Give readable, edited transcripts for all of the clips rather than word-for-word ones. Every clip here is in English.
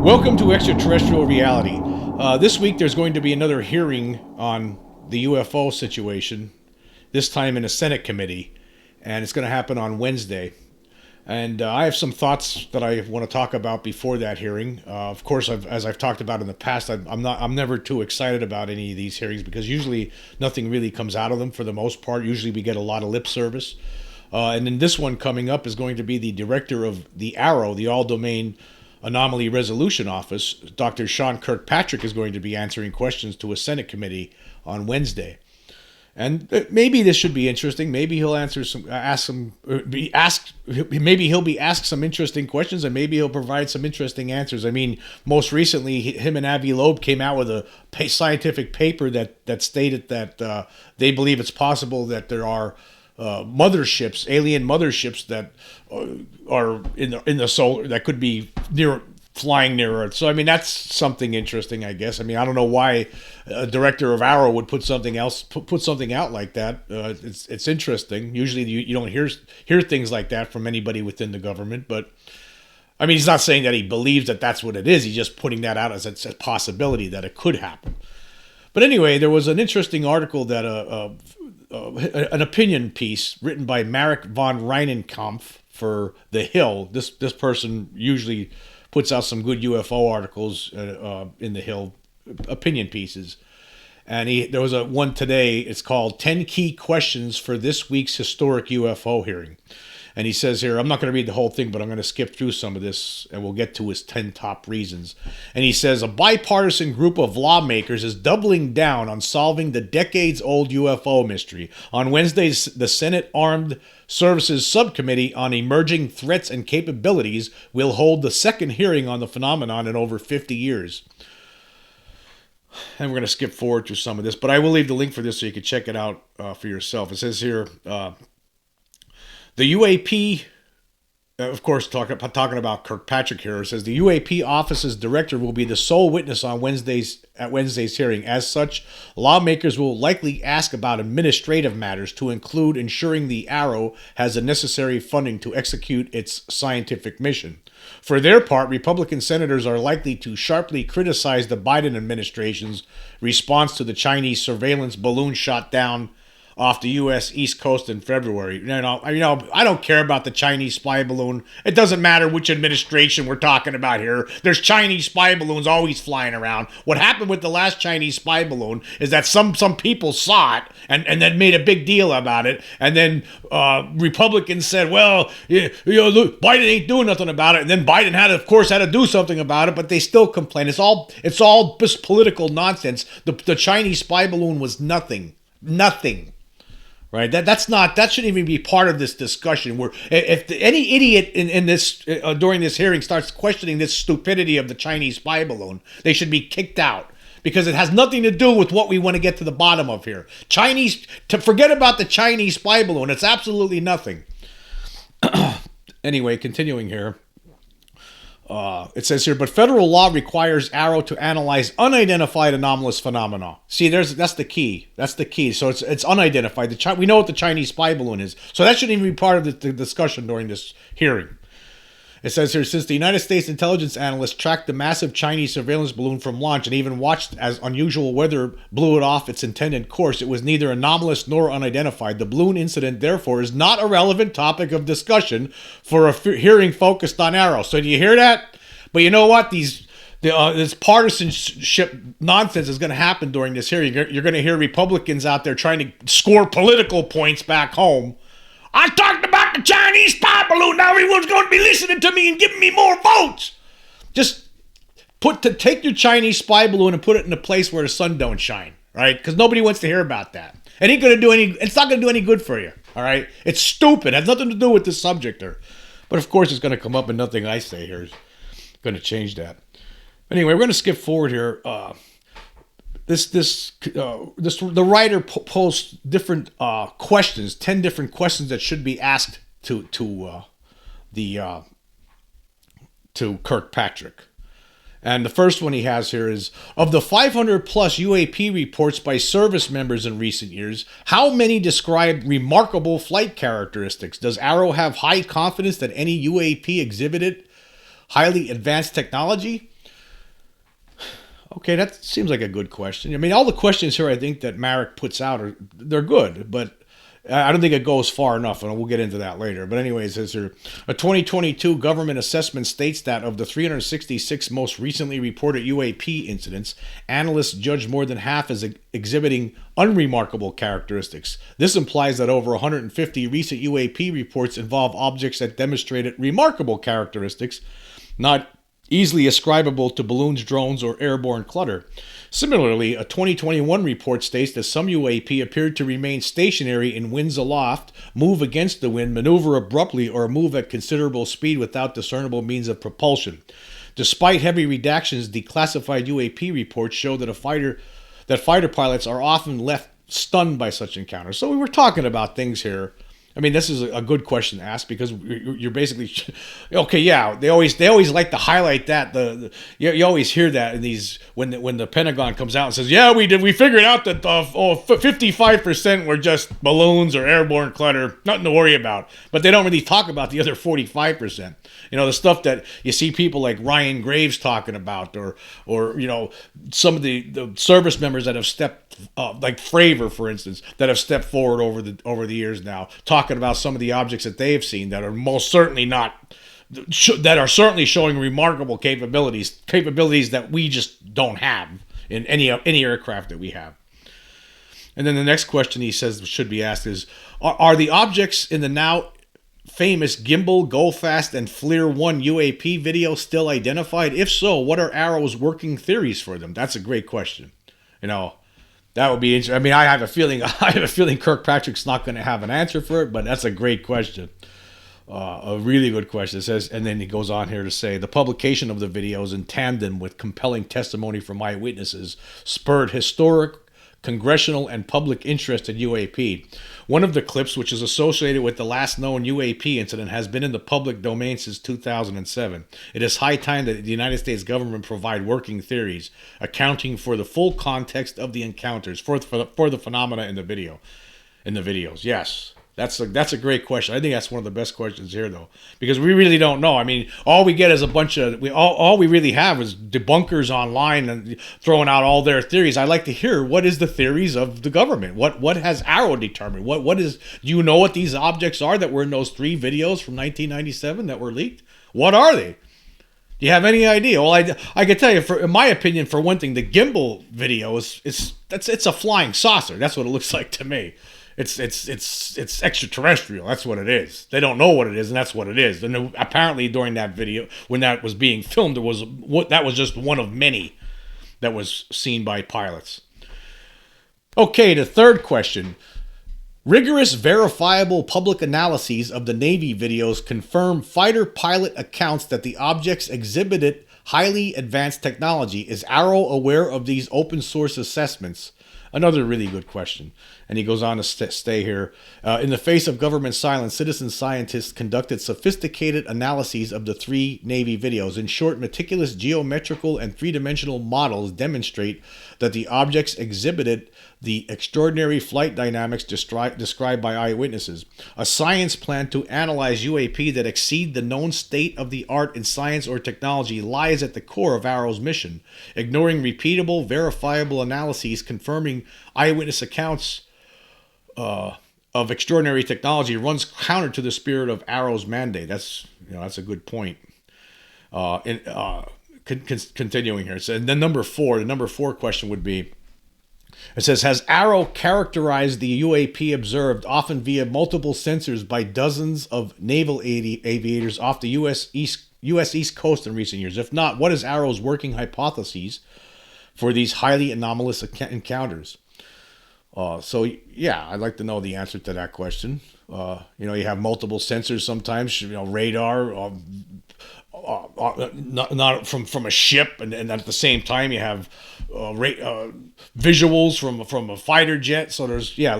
Welcome to Extraterrestrial Reality. This week there's going to be another hearing on the UFO situation, this time in a Senate committee, and it's going to happen on Wednesday. And I have some thoughts that I want to talk about before that hearing. Of course, as I've talked about in the past, I'm never too excited about any of these hearings because usually nothing really comes out of them for the most part. Usually we get a lot of lip service. And then this one coming up is going to be the director of the AARO, the All-Domain Anomaly Resolution Office. Dr. Sean Kirkpatrick is going to be answering questions to a Senate committee on Wednesday. And maybe this should be interesting. Maybe he'll maybe he'll be asked some interesting questions, and maybe he'll provide some interesting answers. I mean, most recently, him and Avi Loeb came out with a scientific paper that stated that they believe it's possible that there are motherships, alien motherships that are in the solar that could be flying near Earth. So I mean that's something interesting, I guess. I mean I don't know why a director of AARO would put something out like that. It's interesting. Usually you don't hear things like that from anybody within the government. But I mean he's not saying that he believes that that's what it is. He's just putting that out as a possibility that it could happen. But anyway, there was an interesting article that an opinion piece written by Marek von Reinenkampf for The Hill. This person usually puts out some good UFO articles in The Hill, opinion pieces. And there was one today. It's called 10 Key Questions for This Week's Historic UFO Hearing. And he says here, I'm not going to read the whole thing, but I'm going to skip through some of this and we'll get to his 10 top reasons. And he says, a bipartisan group of lawmakers is doubling down on solving the decades-old UFO mystery. On Wednesday, the Senate Armed Services Subcommittee on Emerging Threats and Capabilities will hold the second hearing on the phenomenon in over 50 years. And we're going to skip forward to some of this, but I will leave the link for this so you can check it out for yourself. It says here, the UAP, of course, talking about Kirkpatrick here, says the UAP office's director will be the sole witness on Wednesday's hearing. As such, lawmakers will likely ask about administrative matters to include ensuring the AARO has the necessary funding to execute its scientific mission. For their part, Republican senators are likely to sharply criticize the Biden administration's response to the Chinese surveillance balloon shot down off the U.S. East Coast in February. I don't care about the Chinese spy balloon. It doesn't matter which administration we're talking about here. There's Chinese spy balloons always flying around. What happened with the last Chinese spy balloon is that some people saw it and then made a big deal about it. And then Republicans said, well, look, Biden ain't doing nothing about it. And then Biden had to do something about it, but they still complain. It's all just political nonsense. The Chinese spy balloon was nothing. Right, that shouldn't even be part of this discussion. Where if any idiot in this during this hearing starts questioning this stupidity of the Chinese spy balloon, they should be kicked out because it has nothing to do with what we want to get to the bottom of here. Forget about the Chinese spy balloon. It's absolutely nothing. Anyway, continuing here. It says here, but federal law requires AARO to analyze unidentified anomalous phenomena. See, that's the key. That's the key. So it's unidentified. We know what the Chinese spy balloon is. So that shouldn't even be part of the discussion during this hearing. It says here, since the United States intelligence analysts tracked the massive Chinese surveillance balloon from launch and even watched as unusual weather blew it off its intended course, it was neither anomalous nor unidentified. The balloon incident, therefore, is not a relevant topic of discussion for a hearing focused on AARO. So do you hear that? But you know what? This partisanship nonsense is going to happen during this hearing. You're going to hear Republicans out there trying to score political points back home. I talked about the Chinese spy balloon. Now everyone's going to be listening to me and giving me more votes. Just take your Chinese spy balloon and put it in a place where the sun don't shine, right? Because nobody wants to hear about that. It's not going to do any good for you, all right? It's stupid. It has nothing to do with this subject here. But of course, it's going to come up, and nothing I say here is going to change that. Anyway, we're going to skip forward here. The writer posed different questions, 10 different questions that should be asked to Kirkpatrick. And the first one he has here is, of the 500 plus UAP reports by service members in recent years, how many describe remarkable flight characteristics? Does AARO have high confidence that any UAP exhibited highly advanced technology? Okay, that seems like a good question. I mean, all the questions here I think that Marek puts out they're good, but I don't think it goes far enough, and we'll get into that later. But anyways, as a 2022 government assessment states that of the 366 most recently reported UAP incidents, analysts judge more than half as exhibiting unremarkable characteristics. This implies that over 150 recent UAP reports involve objects that demonstrated remarkable characteristics, not easily ascribable to balloons, drones, or airborne clutter. Similarly, a 2021 report states that some UAP appeared to remain stationary in winds aloft, move against the wind, maneuver abruptly, or move at considerable speed without discernible means of propulsion. Despite heavy redactions, declassified UAP reports show that fighter pilots are often left stunned by such encounters. So we were talking about things here. I mean, this is a good question to ask because you're basically okay. Yeah, they always like to highlight that. You always hear that in these when the Pentagon comes out and says, "Yeah, we figured out that 55% were just balloons or airborne clutter, nothing to worry about." But they don't really talk about the other 45%. You know, the stuff that you see people like Ryan Graves talking about, or you know, some of the service members that have stepped. Like Fravor, for instance, that have stepped forward over the years now, talking about some of the objects that they've seen that are most certainly not, that are certainly showing remarkable capabilities that we just don't have in any aircraft that we have. And then the next question he says should be asked is, are the objects in the now famous Gimbal, Go Fast, and FLIR 1 UAP video still identified? If so, what are AARO's working theories for them? That's a great question. You know, that would be interesting. I mean, I have a feeling Kirkpatrick's not going to have an answer for it, but that's a great question. A really good question. It says, and then he goes on here to say, the publication of the videos in tandem with compelling testimony from eyewitnesses spurred historic, congressional, and public interest in UAP. One of the clips, which is associated with the last known UAP incident, has been in the public domain since 2007. It is high time that the United States government provide working theories, accounting for the full context of the encounters, for the phenomena in the videos. Yes. That's a great question. I think that's one of the best questions here, though, because we really don't know. I mean, all we get is a bunch of all we really have is debunkers online and throwing out all their theories. I'd like to hear what is the theories of the government. What has AARO determined? What is? Do you know what these objects are that were in those 3 videos from 1997 that were leaked? What are they? Do you have any idea? Well, I can tell you, in my opinion, for one thing, the gimbal video it's a flying saucer. That's what it looks like to me. It's extraterrestrial. That's what it is. They don't know what it is, and that's what it is. And apparently, during that video, when that was being filmed, that was just one of many that was seen by pilots. Okay, the third question. Rigorous, verifiable public analyses of the Navy videos confirm fighter pilot accounts that the objects exhibited highly advanced technology. Is AARO aware of these open source assessments? Another really good question. And he goes on to stay here. In the face of government silence, citizen scientists conducted sophisticated analyses of the 3 Navy videos. In short, meticulous geometrical and 3-dimensional models demonstrate that the objects exhibited the extraordinary flight dynamics described by eyewitnesses. A science plan to analyze UAP that exceed the known state of the art in science or technology lies at the core of AARO's mission. Ignoring repeatable, verifiable analyses confirming eyewitness accounts of extraordinary technology runs counter to the spirit of AARO's mandate. That's a good point. Continuing here, so the number 4 question would be. It says, has AARO characterized the UAP observed, often via multiple sensors, by dozens of naval aviators off the U.S. East Coast in recent years? If not, what is AARO's working hypotheses for these highly anomalous encounters? So, yeah, I'd like to know the answer to that question. You have multiple sensors sometimes, radar, not from a ship, and at the same time you have visuals from a fighter jet. So there's there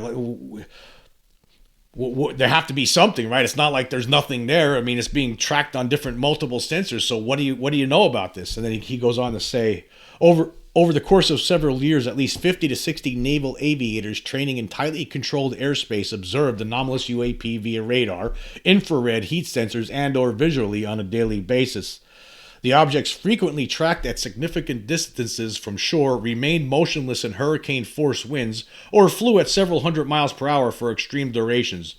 have to be something, right? It's not like there's nothing there. I mean, it's being tracked on multiple sensors. So what do you know about this? And then he goes on to say, over the course of several years, at least 50 to 60 naval aviators training in tightly controlled airspace observed anomalous UAP via radar, infrared heat sensors, and/or visually on a daily basis. The objects frequently tracked at significant distances from shore remained motionless in hurricane-force winds or flew at several hundred miles per hour for extreme durations.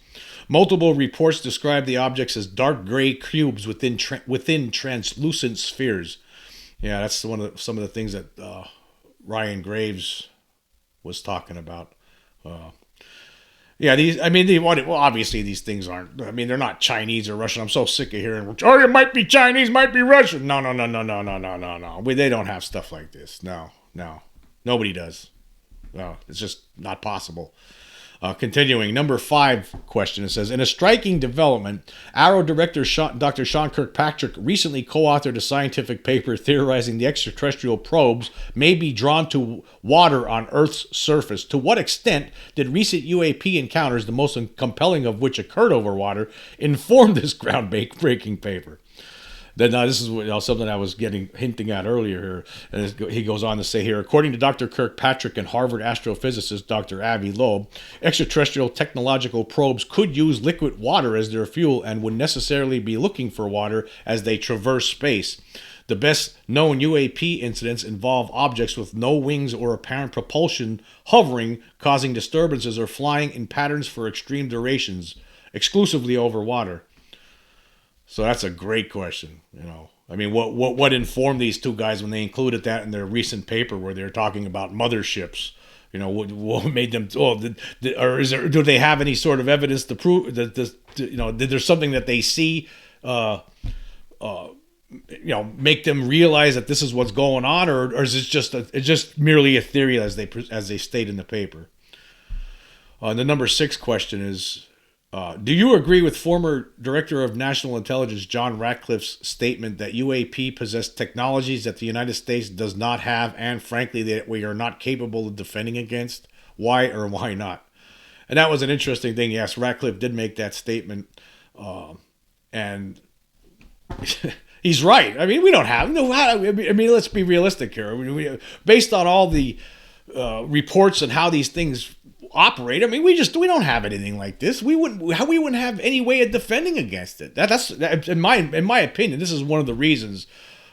Multiple reports describe the objects as dark gray cubes within translucent spheres. Yeah, that's some of the things that Ryan Graves was talking about. Yeah, obviously these things aren't, they're not Chinese or Russian. I'm so sick of hearing, it might be Chinese, might be Russian. No. They don't have stuff like this. No. Nobody does. No, it's just not possible. Continuing, number 5 question, it says, in a striking development, AARO Director Dr. Sean Kirkpatrick recently co-authored a scientific paper theorizing the extraterrestrial probes may be drawn to water on Earth's surface. To what extent did recent UAP encounters, the most compelling of which occurred over water, inform this groundbreaking paper? Then this is something I was hinting at earlier here. And he goes on to say here, according to Dr. Kirkpatrick and Harvard astrophysicist Dr. Avi Loeb, extraterrestrial technological probes could use liquid water as their fuel and would necessarily be looking for water as they traverse space. The best known UAP incidents involve objects with no wings or apparent propulsion hovering, causing disturbances, or flying in patterns for extreme durations, exclusively over water. So that's a great question. What informed these two guys when they included that in their recent paper where they're talking about motherships? What made them? Do they have any sort of evidence to prove that this? Did there's something that they see? Make them realize that this is what's going on, or is it just merely a theory as they state in the paper? The number 6 question is. Do you agree with former Director of National Intelligence John Ratcliffe's statement that UAP possess technologies that the United States does not have and, frankly, that we are not capable of defending against? Why or why not? And that was an interesting thing. Yes, Ratcliffe did make that statement, and he's right. We don't have no. Let's be realistic here. Based on all the reports and how these things operate, we don't have anything like this. We wouldn't have any way of defending against it. That's in my opinion, this is one of the reasons,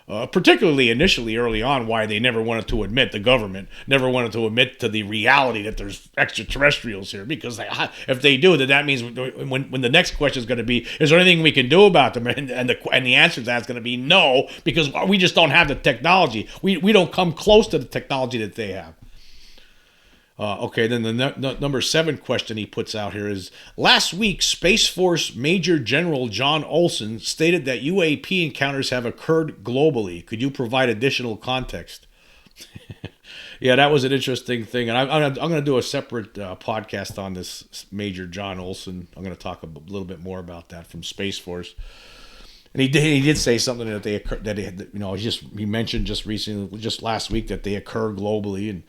particularly initially early on, why they never wanted to admit, the government never wanted to admit to the reality that there's extraterrestrials here, because if they do, then that means when the next question is going to be, is there anything we can do about them? And the answer to that is going to be no, because we just don't have the technology. We don't come close to the technology that they have. Okay, then the number 7 question he puts out here is, last week, Space Force Major General John Olson stated that UAP encounters have occurred globally. Could you provide additional context? Yeah, that was an interesting thing, and I'm going to do a separate podcast on this Major John Olson. I'm going to talk a little bit more about that from Space Force. And he did say something that he mentioned just last week, that they occur globally, and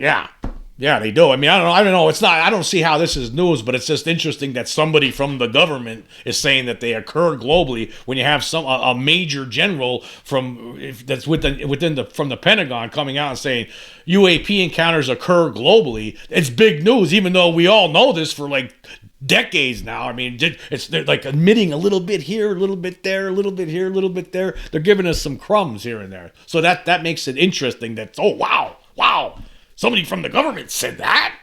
Yeah, they do. I don't know. It's not. I don't see how this is news, but it's just interesting that somebody from the government is saying that they occur globally when you have a major general from the Pentagon coming out and saying UAP encounters occur globally. It's big news, even though we all know this for like decades now. They're like admitting a little bit here, a little bit there, a little bit here, a little bit there. They're giving us some crumbs here and there, so that makes it interesting. That wow. Somebody from the government said that.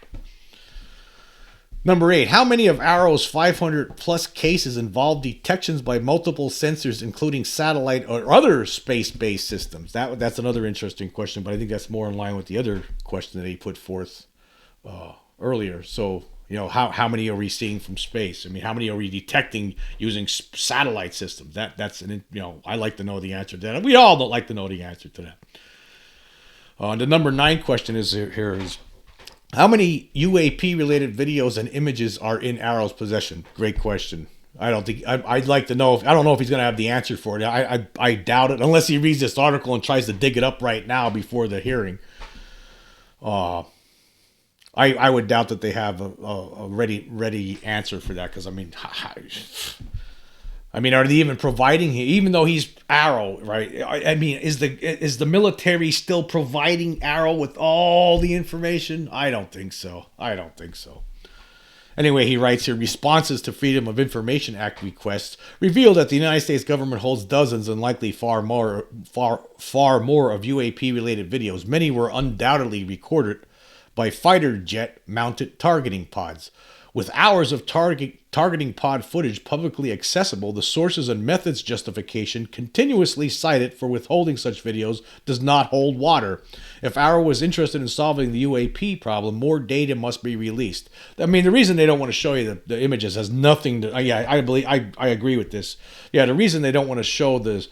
Number 8, how many of AARO's 500 plus cases involve detections by multiple sensors, including satellite or other space-based systems? That's another interesting question, but I think that's more in line with the other question that he put forth earlier. So, how many are we seeing from space? How many are we detecting using satellite systems? That's I'd like to know the answer to that. We all don't like to know the answer to that. The number 9 question is how many UAP-related videos and images are in AARO's possession? Great question. I'd like to know. I don't know if he's going to have the answer for it. I doubt it, unless he reads this article and tries to dig it up right now before the hearing. I would doubt that they have a ready answer for that, because are they even providing him, even though he's AARO, right? Is the military still providing AARO with all the information? I don't think so. Anyway, he writes here, responses to Freedom of Information Act requests reveal that the United States government holds dozens and likely far more of UAP-related videos. Many were undoubtedly recorded by fighter jet-mounted targeting pods. With hours of targeting pod footage publicly accessible, the sources and methods justification continuously cited for withholding such videos does not hold water. If AARO was interested in solving the UAP problem, more data must be released. I mean, the reason they don't want to show you the images has nothing to... I agree with this. Yeah, the reason they don't want to show this,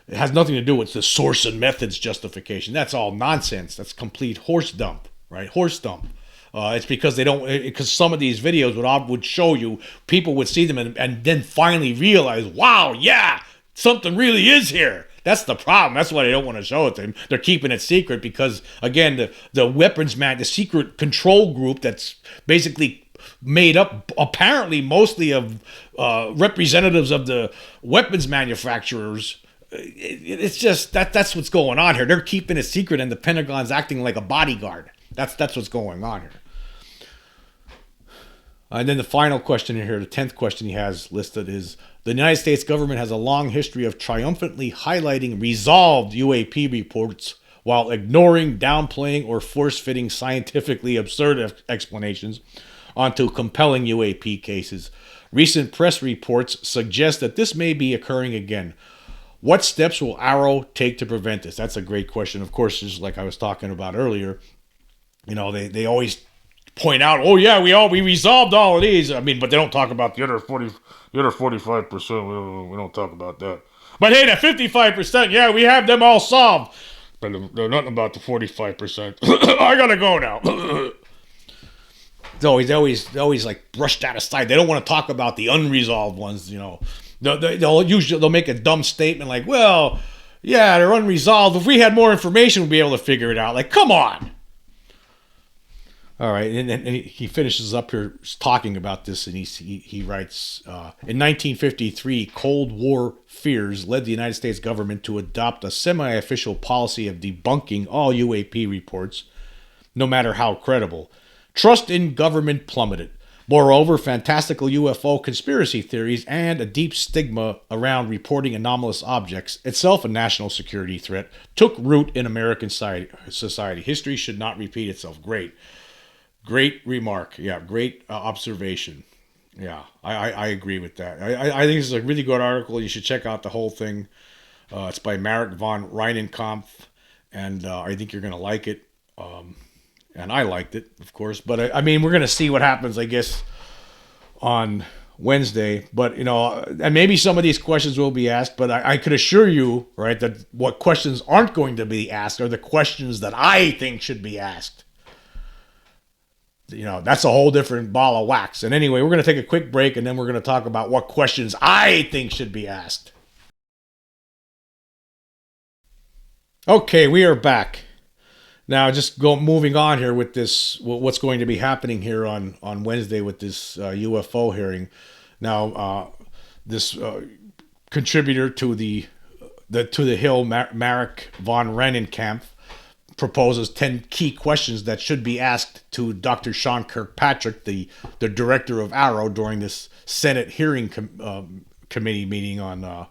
it has nothing to do with the source and methods justification. That's all nonsense. That's complete horse dump, right? Horse dump. It's because they don't, because some of these videos would show you, people would see them and then finally realize, wow, yeah, something really is here. That's the problem. That's why they don't want to show it to them. They're keeping it secret because, again, the weapons the secret control group that's basically made up apparently mostly of representatives of the weapons manufacturers. It's just that's what's going on here. They're keeping it secret, and the Pentagon's acting like a bodyguard. That's what's going on here. And then the final question here, the 10th question he has listed is, the United States government has a long history of triumphantly highlighting resolved UAP reports while ignoring, downplaying, or force-fitting scientifically absurd explanations onto compelling UAP cases. Recent press reports suggest that this may be occurring again. What steps will AARO take to prevent this? That's a great question. Of course, just like I was talking about earlier, you know, they always point out, oh yeah, we resolved all of these. I mean, but they don't talk about the other 45%. We don't talk about that. But hey, the 55%, yeah, we have them all solved. But they're nothing about the 45%. I gotta go now. They always like brushed that aside. They don't want to talk about the unresolved ones. You know, they'll make a dumb statement like, well, yeah, they're unresolved. If we had more information, we'd be able to figure it out. Like, come on. All right, and he finishes up here talking about this, and he writes, in 1953, Cold War fears led the United States government to adopt a semi-official policy of debunking all UAP reports, no matter how credible. Trust in government plummeted. Moreover, fantastical UFO conspiracy theories and a deep stigma around reporting anomalous objects, itself a national security threat, took root in American society. History should not repeat itself. Great remark. Yeah, great observation. Yeah, I agree with that. I think this is a really good article. You should check out the whole thing. It's by Marek von Reinenkampf, and I think you're going to like it. And I liked it, of course. But, I mean, we're going to see what happens, I guess, on Wednesday. But, you know, and maybe some of these questions will be asked. But I could assure you, right, that what questions aren't going to be asked are the questions that I think should be asked. You know, that's a whole different ball of wax. And anyway, we're going to take a quick break, and then we're going to talk about what questions I think should be asked. Okay, we are back. Now, just moving on here with this, what's going to be happening here on Wednesday with this UFO hearing. Now, this contributor to the Hill, Marek von Reinenkampf, proposes 10 key questions that should be asked to Dr. Sean Kirkpatrick, the director of AARO, during this Senate hearing committee meeting on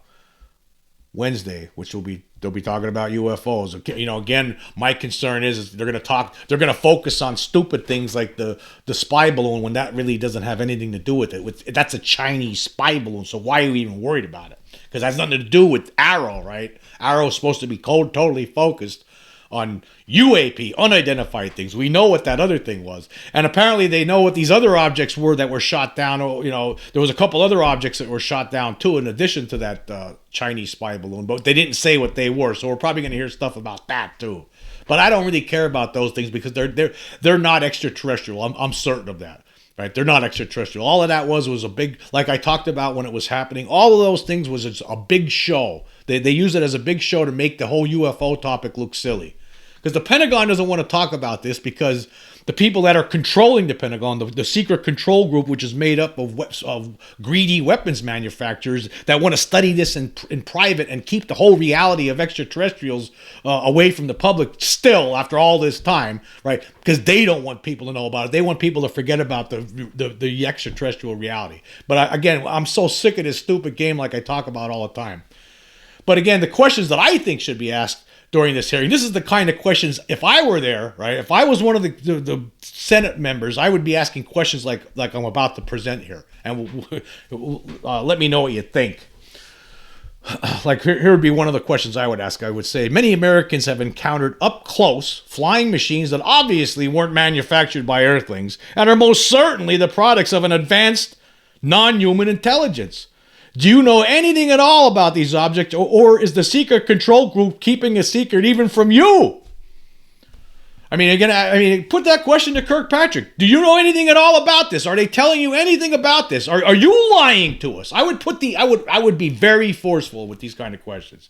Wednesday, which they'll be talking about UFOs. You know, again, my concern is they're going to focus on stupid things like the spy balloon when that really doesn't have anything to do with it. That's a Chinese spy balloon, so why are we even worried about it? Because it has nothing to do with AARO, right? AARO is supposed to be totally focused on UAP, unidentified things. We know what that other thing was. And apparently they know what these other objects were that were shot down. You know, there was a couple other objects that were shot down too, in addition to that Chinese spy balloon. But they didn't say what they were. So we're probably going to hear stuff about that too. But I don't really care about those things because they're not extraterrestrial. I'm certain of that. Right? They're not extraterrestrial. All of that was a big, like I talked about when it was happening, all of those things was just a big show. They use it as a big show to make the whole UFO topic look silly. Because the Pentagon doesn't want to talk about this because the people that are controlling the Pentagon, the secret control group, which is made up of greedy weapons manufacturers that want to study this in private and keep the whole reality of extraterrestrials away from the public still after all this time, right? Because they don't want people to know about it. They want people to forget about the extraterrestrial reality. But again, I'm so sick of this stupid game like I talk about all the time. But again, the questions that I think should be asked during this hearing, this is the kind of questions, if I were there, right, if I was one of the Senate members, I would be asking questions like I'm about to present here. And let me know what you think. Like here would be one of the questions I would ask. I would say, many Americans have encountered up close flying machines that obviously weren't manufactured by Earthlings and are most certainly the products of an advanced non-human intelligence. Do you know anything at all about these objects, or is the secret control group keeping a secret even from you? I mean, put that question to Kirkpatrick. Do you know anything at all about this? Are they telling you anything about this? Are you lying to us? I would be very forceful with these kind of questions.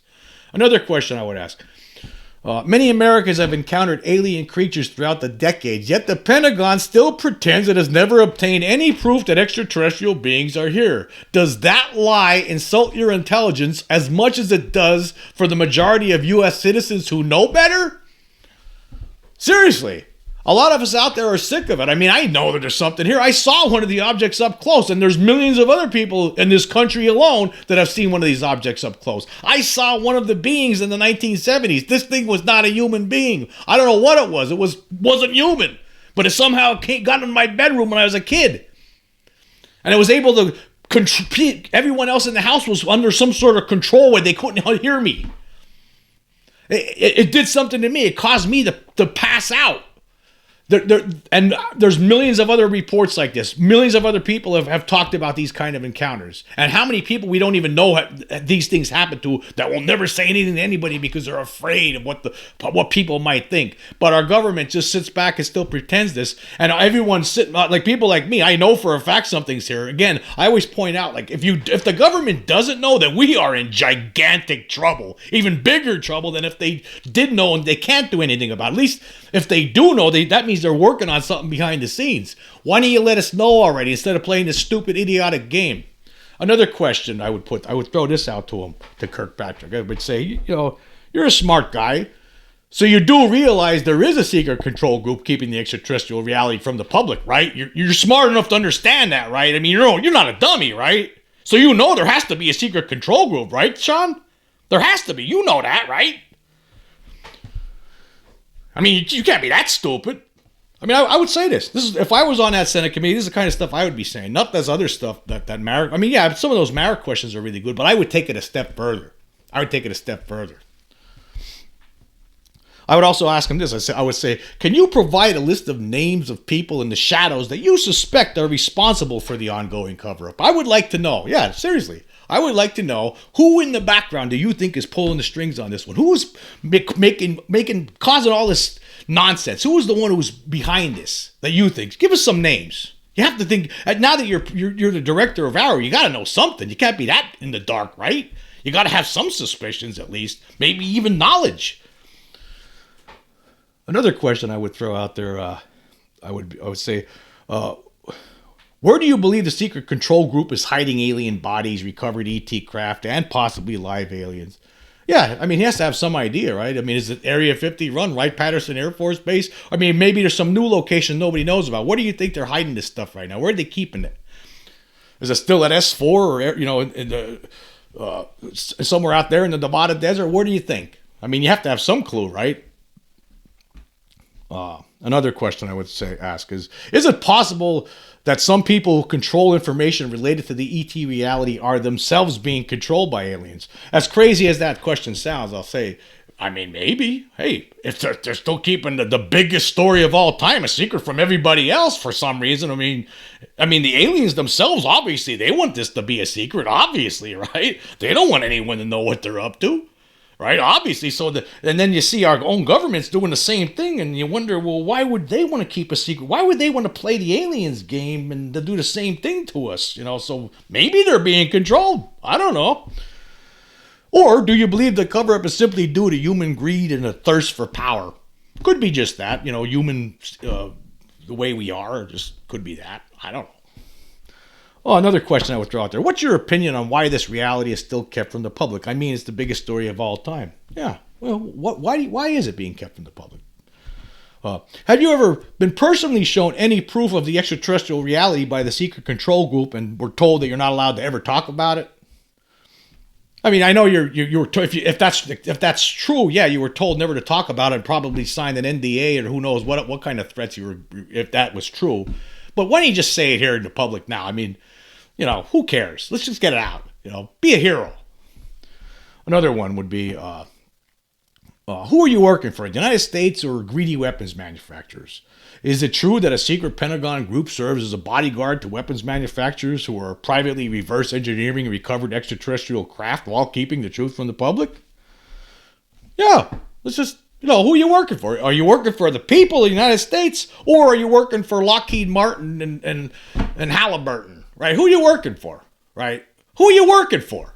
Another question I would ask. Many Americans have encountered alien creatures throughout the decades, yet the Pentagon still pretends it has never obtained any proof that extraterrestrial beings are here. Does that lie insult your intelligence as much as it does for the majority of U.S. citizens who know better? Seriously. A lot of us out there are sick of it. I mean, I know that there's something here. I saw one of the objects up close, and there's millions of other people in this country alone that have seen one of these objects up close. I saw one of the beings in the 1970s. This thing was not a human being. I don't know what it was. It wasn't human, but it somehow got in my bedroom when I was a kid. And it was able to everyone else in the house was under some sort of control where they couldn't hear me. It did something to me. It caused me to pass out. And there's millions of other reports like this. Millions of other people have talked about these kind of encounters. And how many people we don't even know these things happen to that will never say anything to anybody because they're afraid of what people might think. But our government just sits back and still pretends this. And everyone's sitting, like people like me, I know for a fact something's here. Again, I always point out, like if the government doesn't know, that we are in gigantic trouble, even bigger trouble than if they did know and they can't do anything about it. At least if they do know, that means they're working on something behind the scenes. Why don't you let us know already instead of playing this stupid, idiotic game? Another question I would throw this out to Kirkpatrick. I would say, you're a smart guy, so you do realize there is a secret control group keeping the extraterrestrial reality from the public, right? You're smart enough to understand that, right? I mean, you're not a dummy, right? So you know there has to be a secret control group, right, Sean? There has to be. You know that, right? I mean, you can't be that stupid. I mean, I would say this is if I was on that Senate committee, this is the kind of stuff I would be saying. Not this other stuff that Marek. I mean, yeah, some of those Marek questions are really good, but I would take it a step further. I would also ask him this. I would say, can you provide a list of names of people in the shadows that you suspect are responsible for the ongoing cover-up? I would like to know. Yeah, seriously. I would like to know who in the background do you think is pulling the strings on this one? Who is causing all this nonsense? Who is the one who's behind this that you think? Give us some names. You have to think, now that you're the director of AARO, you got to know something. You can't be that in the dark, right? You got to have some suspicions at least, maybe even knowledge. Another question I would throw out there, I would say, where do you believe the secret control group is hiding alien bodies, recovered ET craft, and possibly live aliens? Yeah, I mean, he has to have some idea, right? I mean, is it Area 51, Wright-Patterson Air Force Base? I mean, maybe there's some new location nobody knows about. Where do you think they're hiding this stuff right now? Where are they keeping it? Is it still at S4 or, somewhere out there in the Nevada desert? Where do you think? I mean, you have to have some clue, right? Another question I would ask is it possible that some people who control information related to the ET reality are themselves being controlled by aliens? As crazy as that question sounds, I'll say, I mean, maybe. Hey, if they're still keeping the biggest story of all time a secret from everybody else for some reason. I mean, the aliens themselves, obviously, they want this to be a secret, obviously, right? They don't want anyone to know what they're up to. Right, obviously. And then you see our own government's doing the same thing, and you wonder, well, why would they want to keep a secret? Why would they want to play the aliens game and to do the same thing to us? So maybe they're being controlled. I don't know. Or do you believe the cover-up is simply due to human greed and a thirst for power? Could be just that. Human the way we are, or just could be that. I don't know. Oh, another question I would throw out there. What's your opinion on why this reality is still kept from the public? I mean, it's the biggest story of all time. Yeah. Well, why is it being kept from the public? Have you ever been personally shown any proof of the extraterrestrial reality by the secret control group and were told that you're not allowed to ever talk about it? I mean, I know you were if that's true, yeah, you were told never to talk about it, and probably signed an NDA or who knows what kind of threats you were, if that was true. But why don't you just say it here in the public now? I mean, who cares? Let's just get it out. Be a hero. Another one would be, who are you working for, the United States or greedy weapons manufacturers? Is it true that a secret Pentagon group serves as a bodyguard to weapons manufacturers who are privately reverse engineering recovered extraterrestrial craft while keeping the truth from the public? Yeah, let's just, who are you working for? Are you working for the people of the United States, or are you working for Lockheed Martin and Halliburton, right? Who are you working for, right? Who are you working for?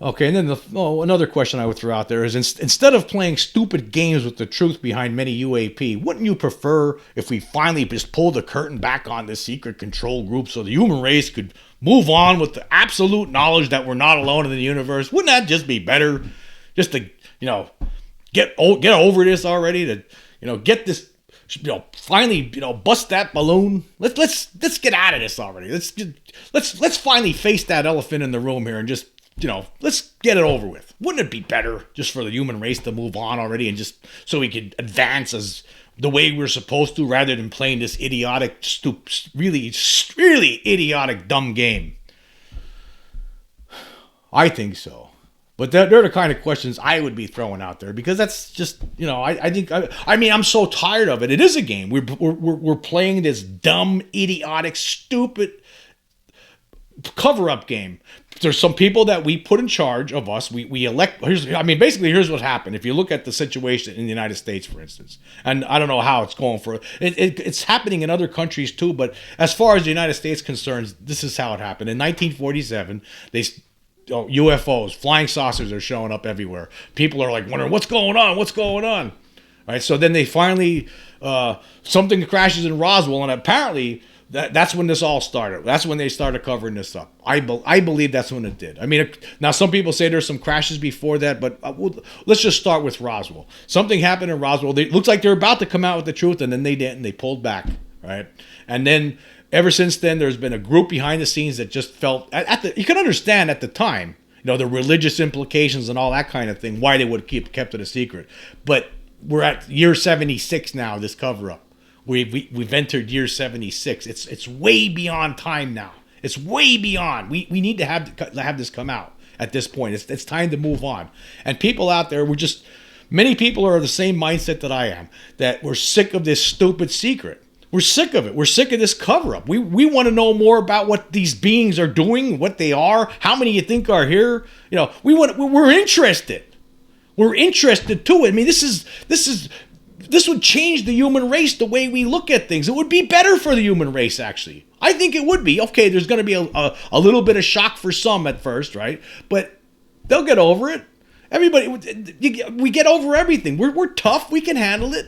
Okay, and then another question I would throw out there is, instead of playing stupid games with the truth behind many UAP, wouldn't you prefer if we finally just pulled the curtain back on this secret control group so the human race could move on with the absolute knowledge that we're not alone in the universe? Wouldn't that just be better? Just to, get over this already, to, get this, finally, bust that balloon. Let's get out of this already. Let's finally face that elephant in the room here and just, let's get it over with. Wouldn't it be better just for the human race to move on already, and just so we could advance as the way we're supposed to, rather than playing this idiotic, really idiotic, dumb game? I think so. But they're the kind of questions I would be throwing out there, because that's just, I mean, I'm so tired of it. It is a game. We're playing this dumb, idiotic, stupid cover-up game. There's some people that we put in charge of us. We elect. Here's what happened. If you look at the situation in the United States, for instance, and I don't know how it's going for it's happening in other countries too. But as far as the United States concerns, this is how it happened. In 1947, UFOs, flying saucers, are showing up everywhere. People are like wondering what's going on. All right. So then they finally something crashes in Roswell, and apparently. That's when this all started. That's when they started covering this up. I believe that's when it did. I mean, now some people say there's some crashes before that, but let's just start with Roswell. Something happened in Roswell. It looks like they're about to come out with the truth, and then they didn't. They pulled back, right? And then ever since then, there's been a group behind the scenes that just felt you can understand at the time, the religious implications and all that kind of thing, why they would kept it a secret. But we're at year 76 now. This cover up. We've entered year 76. It's way beyond time now. It's way beyond. We need to have this come out at this point. It's time to move on. And people out there, many people are of the same mindset that I am, that we're sick of this stupid secret. We're sick of it. We're sick of this cover up. We want to know more about what these beings are doing, what they are, how many you think are here. We're interested. We're interested too. I mean, this would change the human race, the way we look at things. It would be better for the human race, actually. I think it would be. Okay, there's going to be a little bit of shock for some at first, right? But they'll get over it. Everybody, we get over everything. We're tough. We can handle it.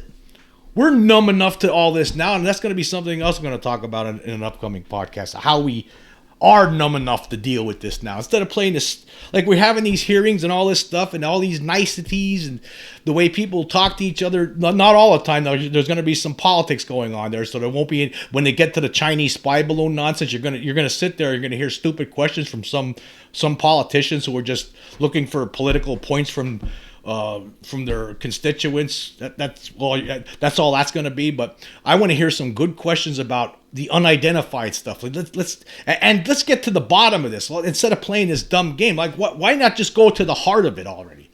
We're numb enough to all this now, and that's going to be something else I'm going to talk about in an upcoming podcast, how we are numb enough to deal with this now. Instead of playing this, like we're having these hearings and all this stuff and all these niceties and the way people talk to each other, not all the time, there's going to be some politics going on there, so there won't be, when they get to the Chinese spy balloon nonsense, you're going to sit there, you're going to hear stupid questions from some politicians who are just looking for political points from their constituents. That's all that's going to be. But I want to hear some good questions about the unidentified stuff. Let's get to the bottom of this. Instead of playing this dumb game, like why not just go to the heart of it already?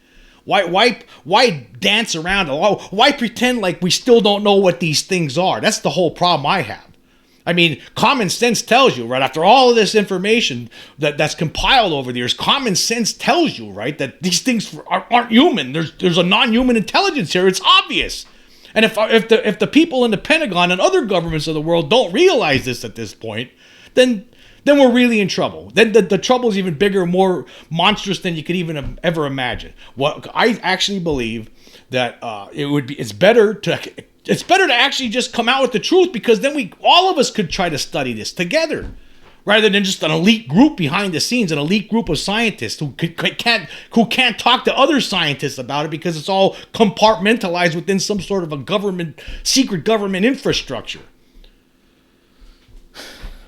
Why dance around? Why pretend like we still don't know what these things are? That's the whole problem I have. I mean, common sense tells you, right, after all of this information that's compiled over the years, common sense tells you, right, that these things aren't human. There's a non-human intelligence here. It's obvious. And if the people in the Pentagon and other governments of the world don't realize this at this point, then we're really in trouble. Then the trouble is even bigger, more monstrous than you could even ever imagine. I actually believe that it's better to It's better to actually just come out with the truth, because then all of us could try to study this together, rather than just an elite group behind the scenes, an elite group of scientists who can't talk to other scientists about it because it's all compartmentalized within some sort of a secret government infrastructure.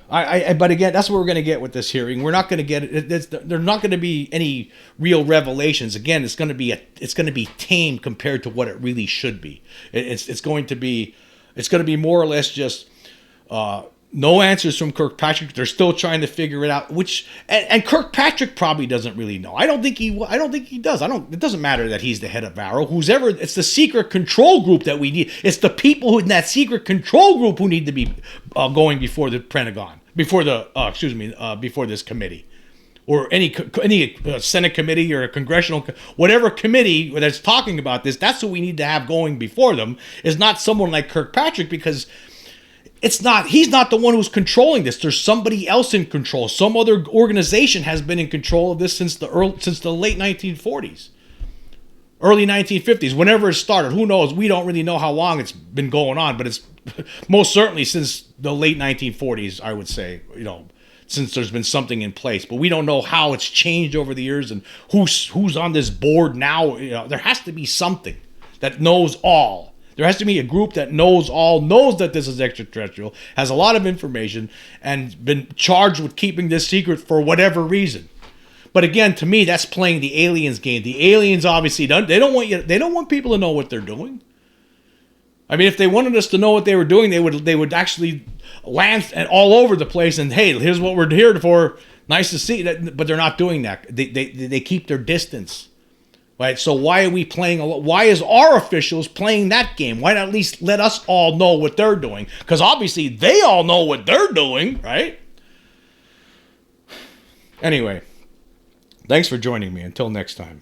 But again, that's what we're going to get with this hearing. We're not going to get it. There's not going to be any real revelations. Again, it's going to be tame compared to what it really should be. It's going to be more or less just no answers from Kirkpatrick. They're still trying to figure it out. And Kirkpatrick probably doesn't really know. I don't think he does. It doesn't matter that he's the head of AARO. It's the secret control group that we need. It's the people who in that secret control group who need to be going before the Pentagon, before this committee, or any Senate committee or a congressional, whatever committee that's talking about this. That's what we need to have going before them. Is not someone like Kirkpatrick, because he's not the one who's controlling this. There's somebody else in control. Some other organization has been in control of this since the late 1940s, early 1950s, whenever it started. Who knows? We don't really know how long it's been going on, but it's most certainly since the late 1940s, I would say, since there's been something in place. But we don't know how it's changed over the years and who's on this board now. There has to be something that knows all. There has to be a group that knows that this is extraterrestrial, has a lot of information, and been charged with keeping this secret for whatever reason. But again, to me, that's playing the aliens game. The aliens obviously they don't want people to know what they're doing. I mean, if they wanted us to know what they were doing, they would actually land all over the place and, hey, here's what we're here for. Nice to see that, but they're not doing that. They keep their distance. Right, so why is our officials playing that game? Why not at least let us all know what they're doing? Because obviously they all know what they're doing, right? Anyway, thanks for joining me. Until next time.